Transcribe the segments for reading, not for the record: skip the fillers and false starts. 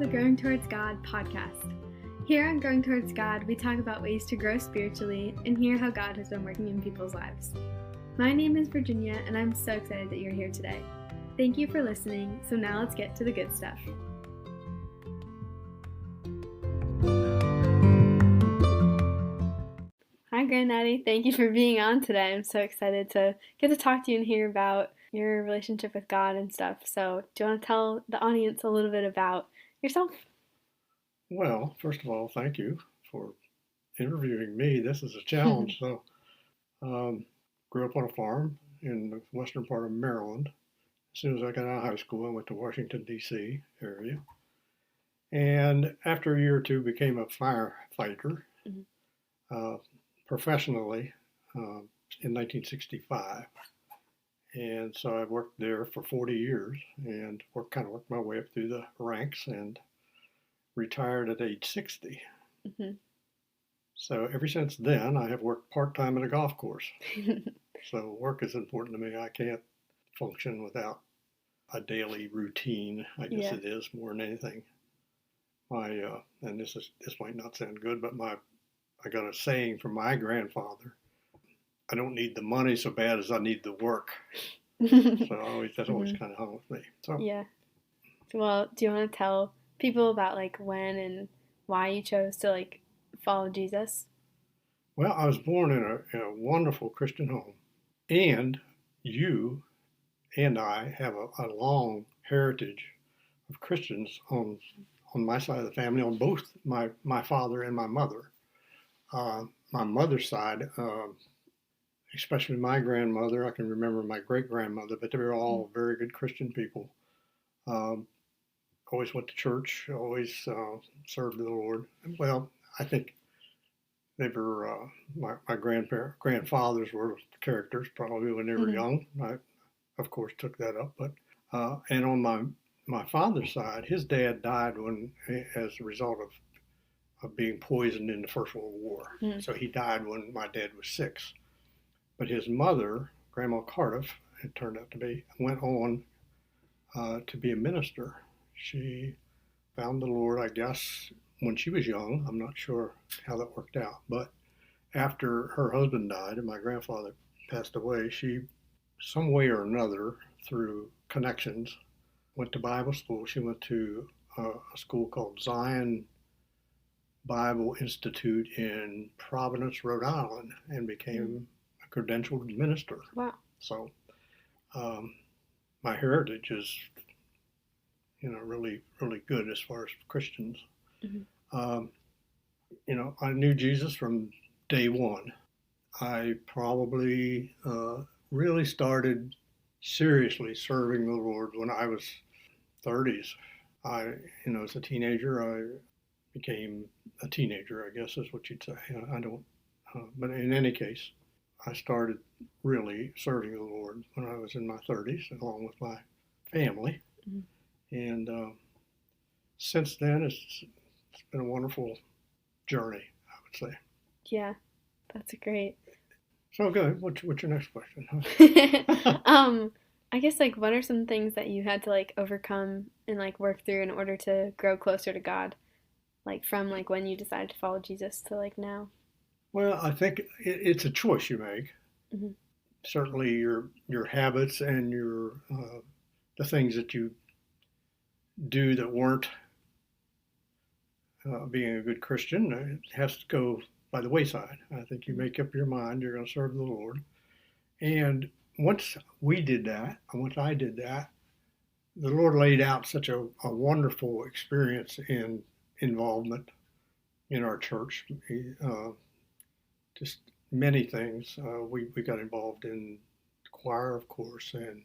the Growing Towards God podcast. Here on Growing Towards God, we talk about ways to grow spiritually and hear how God has been working in people's lives. My name is Virginia, and I'm so excited that you're here today. Thank you for listening, so now let's get to the good stuff. Hi, Grandaddy. Thank you for being on today. I'm so excited to get to talk to you and hear about your relationship with God and stuff. So, do you want to tell the audience a little bit about yourself? Well, first of all, thank you for interviewing me. This is a challenge. Grew up on a farm in the western part of Maryland. As soon as I got out of high school, I went to Washington, D.C. area. And after a year or two, became a firefighter professionally in 1965. And so I worked there for 40 years and worked my way up through the ranks and retired at age 60. Mm-hmm. So ever since then, I have worked part-time at a golf course. So work is important to me. I can't function without a daily routine. I guess it is more than anything. And this might not sound good, but I got a saying from my grandfather: I don't need the money so bad as I need the work. So that's always kind of hung with me. So yeah. Well, do you want to tell people about when and why you chose to follow Jesus? Well, I was born in a wonderful Christian home, and you and I have a long heritage of Christians on my side of the family, on both my father and my mother. My mother's side, especially my grandmother, I can remember my great-grandmother, but they were all very good Christian people. Always went to church, always served the Lord. Well, I think they were, my grandfathers were characters probably when they were young. I, of course, took that up. But and on my father's side, his dad died as a result of being poisoned in the First World War. So he died when my dad was 6. But his mother, Grandma Cardiff, it turned out to be, went on to be a minister. She found the Lord, I guess, when she was young. I'm not sure how that worked out. But after her husband died and my grandfather passed away, she, some way or another, through connections, went to Bible school. She went to a school called Zion Bible Institute in Providence, Rhode Island, and became a credentialed minister. Wow. So my heritage is really, really good as far as Christians. I knew Jesus from day one. I probably really started seriously serving the Lord when I was 30s. As a teenager, I became a teenager, I guess is what you'd say. But in any case, I started really serving the Lord when I was in my 30s, along with my family. And since then, it's been a wonderful journey, I would say. Yeah, that's great. So good. What's your next question? I guess what are some things that you had to overcome and work through in order to grow closer to God, from when you decided to follow Jesus to now? Well, I think it's a choice you make. Certainly, your habits and your the things that you do that weren't being a good Christian, it has to go by the wayside. I think you make up your mind you're going to serve the Lord. And once we did that, and once I did that, the Lord laid out such a wonderful experience in involvement in our church. Just many things. We got involved in the choir, of course, and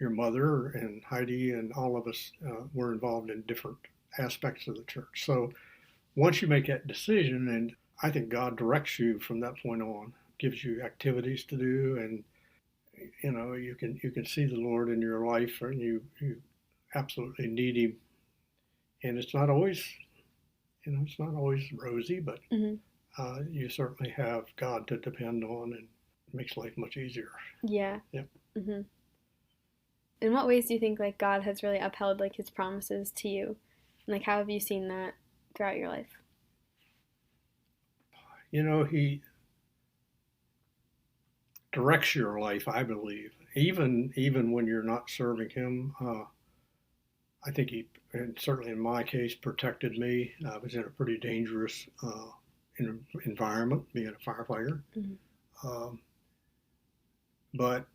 your mother and Heidi and all of us were involved in different aspects of the church. So once you make that decision, and I think God directs you from that point on, gives you activities to do, and you can see the Lord in your life, and you absolutely need Him. And it's not always rosy, but you certainly have God to depend on, and it makes life much easier. Yeah. Yep. In what ways do you think like God has really upheld like his promises to you? And like how have you seen that throughout your life? He directs your life, I believe. Even when you're not serving him, I think he, and certainly in my case, protected me. I was in a pretty dangerous environment, being a firefighter. Mm-hmm. But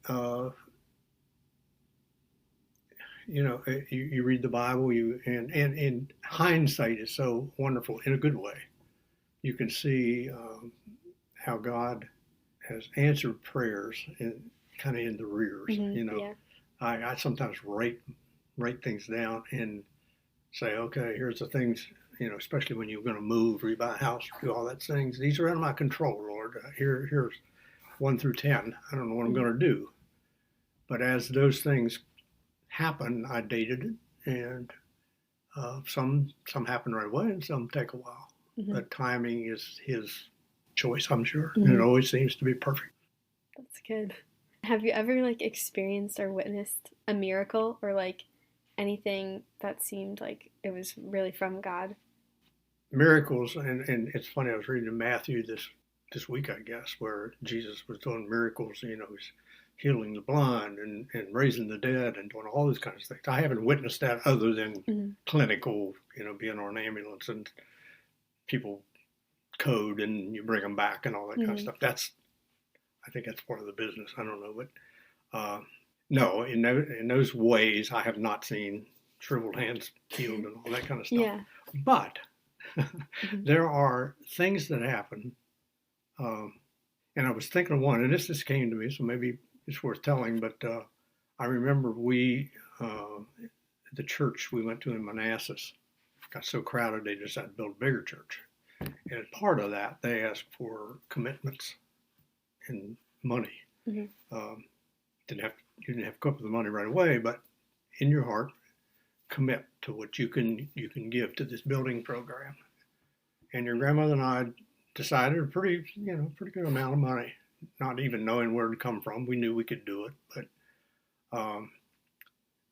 you read the Bible, and in hindsight is so wonderful in a good way. You can see how God has answered prayers kind of in the rears. Mm-hmm. Yeah. I sometimes write things down and say, okay, here's the things, especially when you're going to move or you buy a house or do all that things. These are out of my control, Lord. Here's 1 through 10. I don't know what I'm going to do. But as those things happen, I dated it, and some happen right away and some take a while. Mm-hmm. But timing is his choice, I'm sure. Mm-hmm. And it always seems to be perfect. That's good. Have you ever like experienced or witnessed a miracle or like anything that seemed like it was really from God? Miracles, and it's funny, I was reading Matthew this week, I guess, where Jesus was doing miracles, he's healing the blind and raising the dead and doing all these kinds of things. I haven't witnessed that other than clinical, being on an ambulance and people code and you bring them back and all that kind of stuff. I think that's part of the business. I don't know, but no, in those ways, I have not seen shriveled hands healed and all that kind of stuff. Yeah. But there are things that happen, and I was thinking of one, and this just came to me, so maybe it's worth telling. But I remember the church we went to in Manassas got so crowded they decided to build a bigger church. And as part of that, they asked for commitments and money. Mm-hmm. You didn't have to come up with the money right away, but in your heart, commit to what you can give to this building program. And your grandmother and I decided a pretty good amount of money, not even knowing where it come from. We knew we could do it, but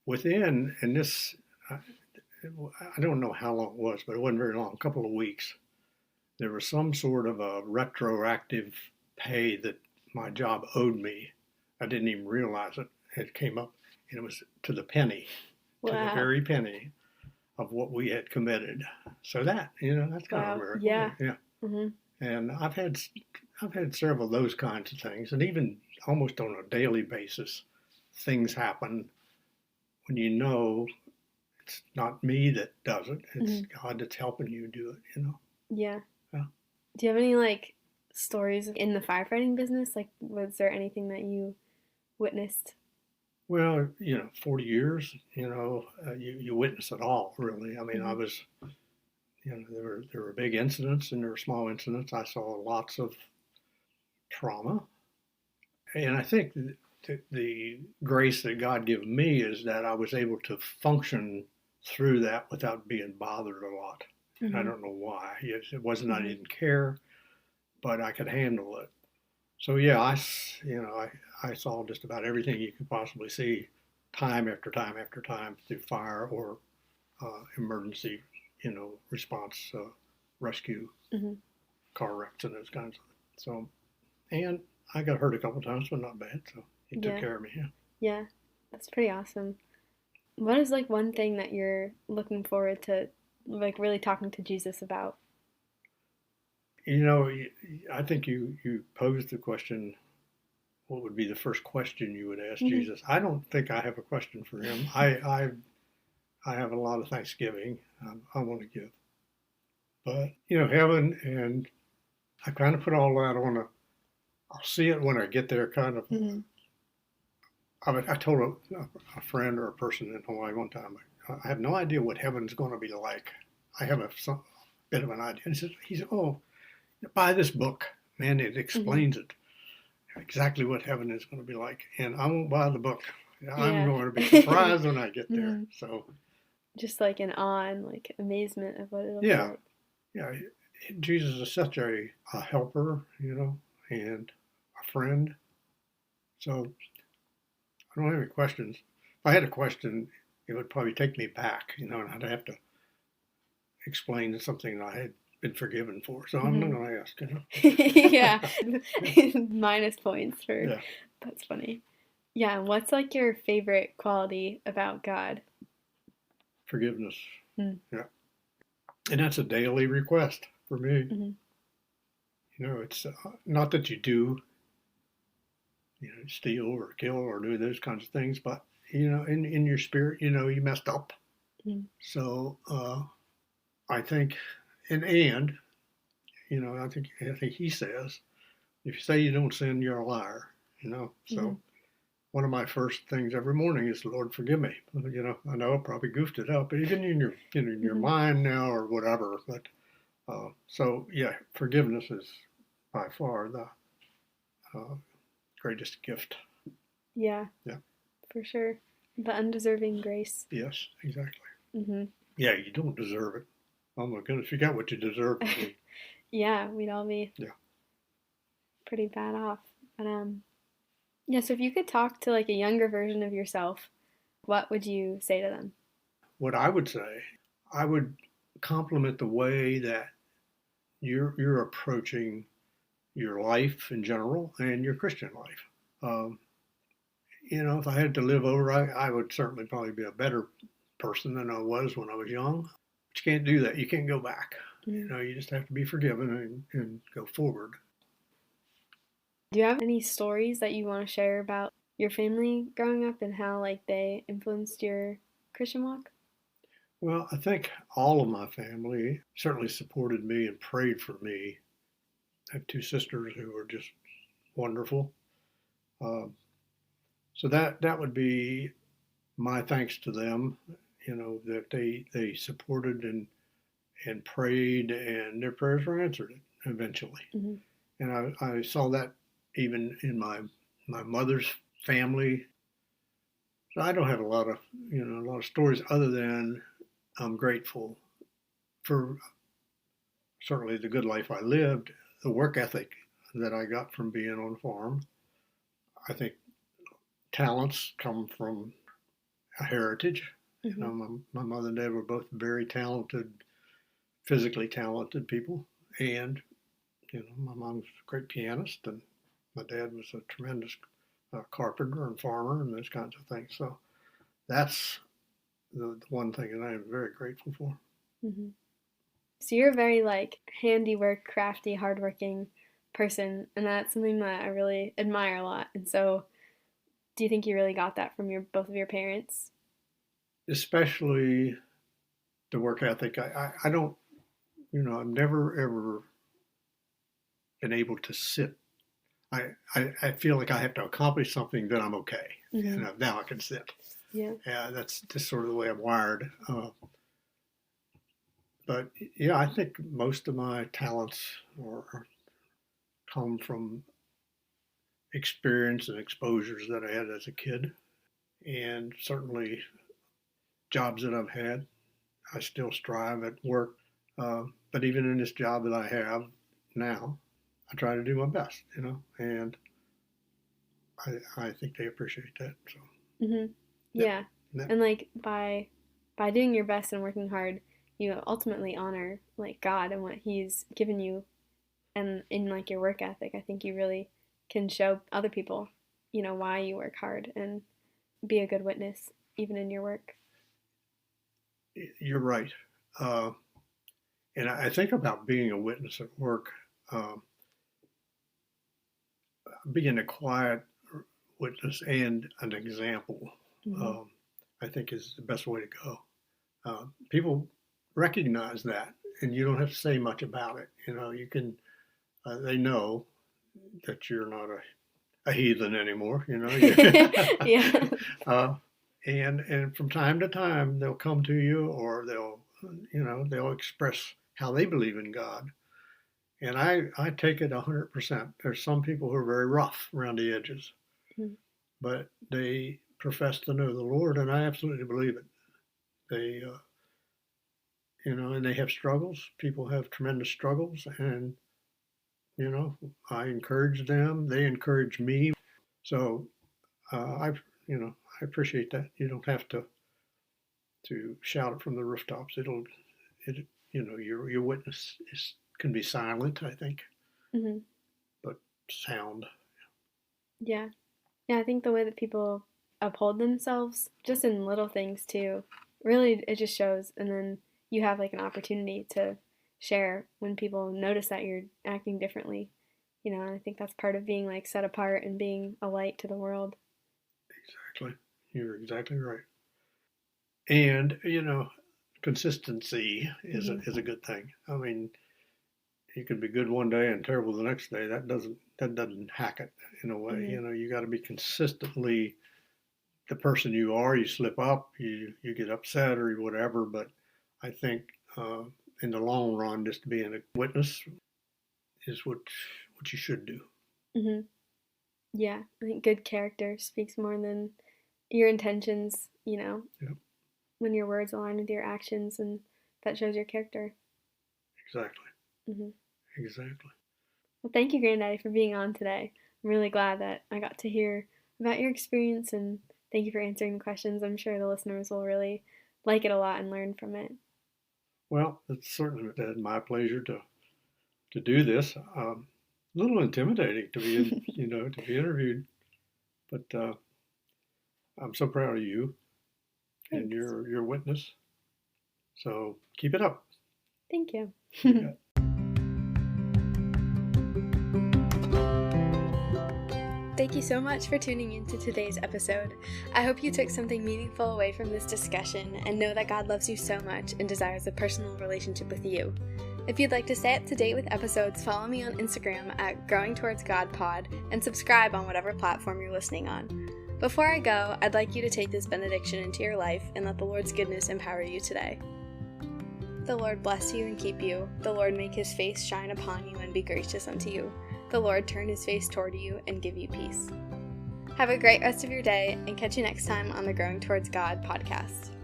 within, and this, I don't know how long it was, but it wasn't very long, a couple of weeks, there was some sort of a retroactive pay that my job owed me. I didn't even realize it. It came up, and it was to the penny, to the very penny of what we had committed. So that, that's kind of a miracle. Yeah. Yeah. Mm-hmm. And I've had several of those kinds of things, and even almost on a daily basis, things happen when it's not me that does it. It's God that's helping you do it. Yeah. Yeah. Do you have any like stories in the firefighting business? Like, was there anything that you witnessed? Well, 40 years, you witness it all, really. I mean, I was, there were big incidents and there were small incidents. I saw lots of trauma. And I think the grace that God gave me is that I was able to function through that without being bothered a lot. And I don't know why. It wasn't I didn't care, but I could handle it. So yeah, I saw just about everything you could possibly see, time after time after time, through fire or emergency, response, rescue, car wrecks, and those kinds of things. So, and I got hurt a couple times, but not bad. So he took care of me. Yeah, that's pretty awesome. What is like one thing that you're looking forward to, like really talking to Jesus about? I think you posed the question, what would be the first question you would ask Jesus? I don't think I have a question for him. I have a lot of thanksgiving I want to give. But, heaven, and I kind of put all that on I'll see it when I get there kind of. I told a friend or a person in Hawaii one time, I have no idea what heaven's going to be like. I have a bit of an idea. And he said, oh, buy this book, man, it explains it, exactly what heaven is going to be like. And I won't buy the book. I'm going to be surprised when I get there. So, just like in awe and like amazement of what it'll be like. Yeah, Jesus is such a helper, and a friend. So I don't have any questions. I had a question, it would probably take me back, and I'd have to explain something that I had been forgiven for. So I'm not going to ask, Yeah. Minus points for, Yeah. that's funny. Yeah, and what's like your favorite quality about God? Forgiveness. Yeah. And that's a daily request for me. It's not that you do, steal or kill or do those kinds of things, but, in your spirit, you messed up. So I think, and I think he says, if you say you don't sin, you're a liar. So one of my first things every morning is, Lord, forgive me. I know I probably goofed it up, but even in your mind now or whatever. But so yeah, forgiveness is by far the greatest gift. Yeah. Yeah. For sure. The undeserving grace. Yes, exactly. Yeah, you don't deserve it. Oh my goodness, you got what you deserve. Yeah, we'd all be pretty bad off. But yeah, so if you could talk to like a younger version of yourself, what would you say to them? What I would say, I would compliment the way that you're approaching your life in general and your Christian life. If I had to live over, I would certainly probably be a better person than I was when I was young. But you can't do that. You can't go back. You just have to be forgiven and go forward. Do you have any stories that you want to share about your family growing up and how like they influenced your Christian walk? Well, I think all of my family certainly supported me and prayed for me. I have two sisters who are just wonderful. So that would be my thanks to them. That they supported and prayed, and their prayers were answered eventually. And I saw that even in my mother's family. So I don't have a lot of stories other than I'm grateful for certainly the good life I lived, the work ethic that I got from being on a farm. I think talents come from a heritage. My mother and dad were both very talented, physically talented people, and my mom was a great pianist, and my dad was a tremendous carpenter and farmer and those kinds of things. So that's the one thing that I am very grateful for. So you're a very like handiwork, crafty, hardworking person, and that's something that I really admire a lot. And so, do you think you really got that from both of your parents? Especially the work ethic. I don't, I've never ever been able to sit. I feel like I have to accomplish something, then I'm okay. Now I can sit. Yeah. Yeah, that's just sort of the way I'm wired. But yeah, I think most of my talents come from experience and exposures that I had as a kid, and certainly jobs that I've had. I still strive at work, but even in this job that I have now, I try to do my best, and I think they appreciate that. So. Yeah, and like by doing your best and working hard, you ultimately honor like God and what He's given you, and in like your work ethic, I think you really can show other people, why you work hard and be a good witness even in your work. You're right. And I think about being a witness at work, being a quiet witness and an example, I think is the best way to go. People recognize that, and you don't have to say much about it. You can, they know that you're not a heathen anymore, Yeah. And from time to time they'll come to you, or they'll express how they believe in God. And I take it 100%. There's some people who are very rough around the edges, but they profess to know the Lord, and I absolutely believe it. They, and they have struggles. People have tremendous struggles, and I encourage them. They encourage me. So I appreciate that. You don't have to shout it from the rooftops. Your witness can be silent, I think, Mm-hmm. but sound. Yeah. Yeah, I think the way that people uphold themselves, just in little things too, really it just shows. And then you have like an opportunity to share when people notice that you're acting differently. And I think that's part of being like set apart and being a light to the world. Exactly. You're exactly right. And, consistency is Mm-hmm. is a good thing. I mean, you can be good one day and terrible the next day. That doesn't hack it in a way. Mm-hmm. You got to be consistently the person you are. You slip up, you get upset or whatever. But I think in the long run, just being a witness is what you should do. Mm-hmm. Yeah, I think good character speaks more than your intentions, Yep, when your words align with your actions, and that shows your character. exactly, Hmm. exactly. Well, thank you, Granddaddy, for being on today. I'm really glad that I got to hear about your experience, and thank you for answering the questions. I'm sure the listeners will really like it a lot and learn from it. Well, it's certainly my pleasure to do this. A little intimidating to be to be interviewed, but I'm so proud of you and Thanks. your witness. So keep it up. Thank you. You bet. Thank you so much for tuning into today's episode. I hope you took something meaningful away from this discussion and know that God loves you so much and desires a personal relationship with you. If you'd like to stay up to date with episodes, follow me on Instagram at Growing Towards God Pod and subscribe on whatever platform you're listening on. Before I go, I'd like you to take this benediction into your life and let the Lord's goodness empower you today. The Lord bless you and keep you. The Lord make his face shine upon you and be gracious unto you. The Lord turn his face toward you and give you peace. Have a great rest of your day and catch you next time on the Growing Towards God podcast.